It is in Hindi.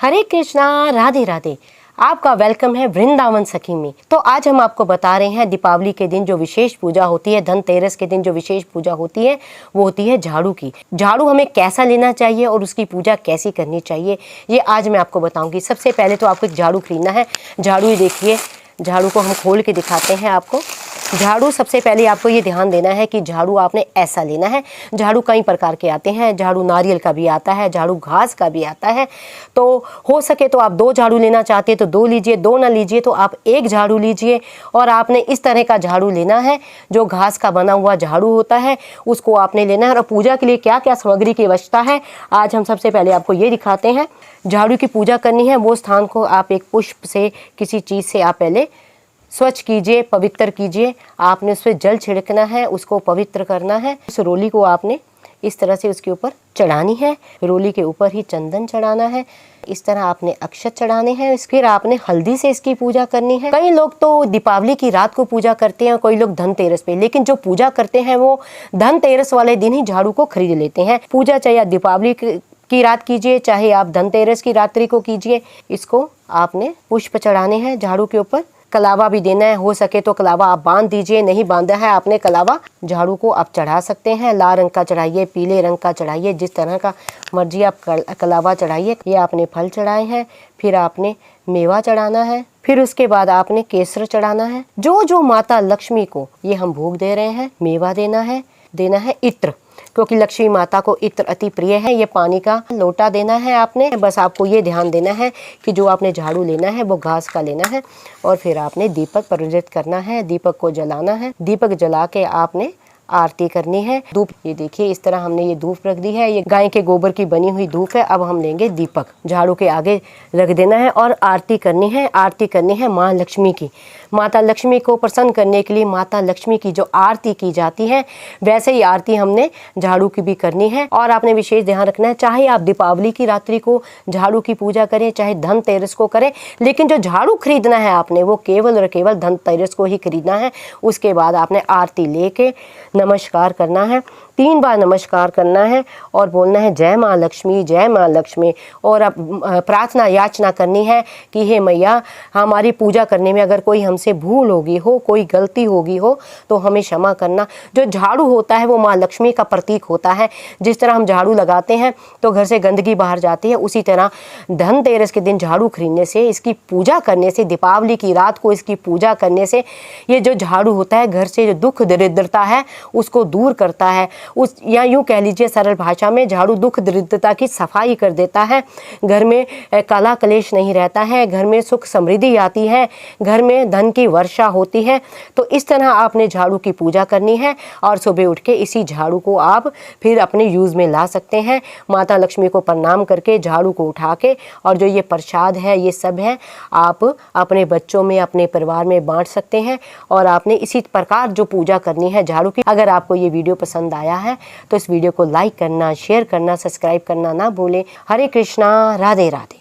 हरे कृष्णा, राधे राधे। आपका वेलकम है वृंदावन सखी में। तो आज हम आपको बता रहे हैं दीपावली के दिन जो विशेष पूजा होती है, धनतेरस के दिन जो विशेष पूजा होती है वो होती है झाड़ू की। झाड़ू हमें कैसा लेना चाहिए और उसकी पूजा कैसी करनी चाहिए ये आज मैं आपको बताऊंगी। सबसे पहले तो आपको एक झाड़ू खरीदना है। झाड़ू ये देखिए, झाड़ू को हम खोल के दिखाते हैं आपको। झाड़ू सबसे पहले आपको ये ध्यान देना है कि झाड़ू आपने ऐसा लेना है। झाड़ू कई प्रकार के आते हैं, झाड़ू नारियल का भी आता है, झाड़ू घास का भी आता है। तो हो सके तो आप 2 झाड़ू लेना चाहते हैं तो 2 लीजिए, 2 ना लीजिए तो आप 1 झाड़ू लीजिए। और आपने इस तरह का झाड़ू लेना है जो घास का बना हुआ झाड़ू होता है, उसको आपने लेना है। और पूजा के लिए क्या क्या सामग्री की आवश्यकता है आज हम सबसे पहले आपको ये दिखाते हैं। झाड़ू की पूजा करनी है वो स्थान को आप एक पुष्प से, किसी चीज़ से आप पहले स्वच्छ कीजिए, पवित्र कीजिए। आपने उस पर जल छिड़कना है, उसको पवित्र करना है। उस रोली को आपने इस तरह से उसके ऊपर चढ़ानी है। रोली के ऊपर ही चंदन चढ़ाना है। इस तरह आपने अक्षत चढ़ाने हैं। फिर आपने हल्दी से इसकी पूजा करनी है। कई लोग तो दीपावली की रात को पूजा करते हैं, कोई लोग धनतेरस पे, लेकिन जो पूजा करते हैं वो धनतेरस वाले दिन ही झाड़ू को खरीद लेते हैं। पूजा चाहे आप दीपावली की रात कीजिए, चाहे आप धनतेरस की रात्रि को कीजिए, इसको आपने पुष्प चढ़ाने हैं झाड़ू के ऊपर। कलावा भी देना है, हो सके तो कलावा आप बांध दीजिए। नहीं बांधा है आपने कलावा, झाड़ू को आप चढ़ा सकते हैं। लाल रंग का चढ़ाइए, पीले रंग का चढ़ाइए, जिस तरह का मर्जी आप कलावा चढ़ाइए। ये आपने फल चढ़ाए हैं, फिर आपने मेवा चढ़ाना है, फिर उसके बाद आपने केसर चढ़ाना है। जो माता लक्ष्मी को ये हम भोग दे रहे हैं, मेवा देना है इत्र, क्योंकि लक्ष्मी माता को इत्र अति प्रिय है। ये पानी का लोटा देना है आपने। बस आपको ये ध्यान देना है कि जो आपने झाड़ू लेना है वो घास का लेना है। और फिर आपने दीपक प्रज्वलित करना है, दीपक को जलाना है। दीपक जला के आपने आरती करनी है। धूप, ये देखिए इस तरह हमने ये धूप रख दी है। ये गाय के गोबर की बनी हुई धूप है। अब हम लेंगे दीपक, झाड़ू के आगे रख देना है और आरती करनी है। आरती करनी है माँ लक्ष्मी की। माता लक्ष्मी को प्रसन्न करने के लिए माता लक्ष्मी की जो आरती की जाती है वैसे ही आरती हमने झाड़ू की भी करनी है। और आपने विशेष ध्यान रखना है, चाहे आप दीपावली की रात्रि को झाड़ू की पूजा करें, चाहे धनतेरस को करें, लेकिन जो झाड़ू खरीदना है आपने वो केवल और केवल धनतेरस को ही खरीदना है। उसके बाद आपने आरती लेके नमस्कार करना है, 3 बार नमस्कार करना है और बोलना है जय माँ लक्ष्मी, जय माँ लक्ष्मी। और अब प्रार्थना याचना करनी है कि हे मैया, हमारी पूजा करने में अगर कोई हमसे भूल होगी हो, कोई गलती होगी हो तो हमें क्षमा करना। जो झाड़ू होता है वो माँ लक्ष्मी का प्रतीक होता है। जिस तरह हम झाड़ू लगाते हैं तो घर से गंदगी बाहर जाती है, उसी तरह धनतेरस के दिन झाड़ू खरीदने से, इसकी पूजा करने से, दीपावली की रात को इसकी पूजा करने से ये जो झाड़ू होता है घर से जो दुख दरिद्रता है उसको दूर करता है। उस या यूँ कह लीजिए सरल भाषा में, झाड़ू दुख दरिद्रता की सफाई कर देता है। घर में कला कलेश नहीं रहता है, घर में सुख समृद्धि आती है, घर में धन की वर्षा होती है। तो इस तरह आपने झाड़ू की पूजा करनी है और सुबह उठ के इसी झाड़ू को आप फिर अपने यूज़ में ला सकते हैं। माता लक्ष्मी को प्रणाम करके झाड़ू को उठा के, और जो ये प्रसाद है ये सब है आप अपने बच्चों में, अपने परिवार में बांट सकते हैं। और आपने इसी प्रकार जो पूजा करनी है झाड़ू की। अगर आपको ये वीडियो पसंद आया है तो इस वीडियो को लाइक करना, शेयर करना, सब्सक्राइब करना ना भूलें। हरे कृष्णा, राधे राधे।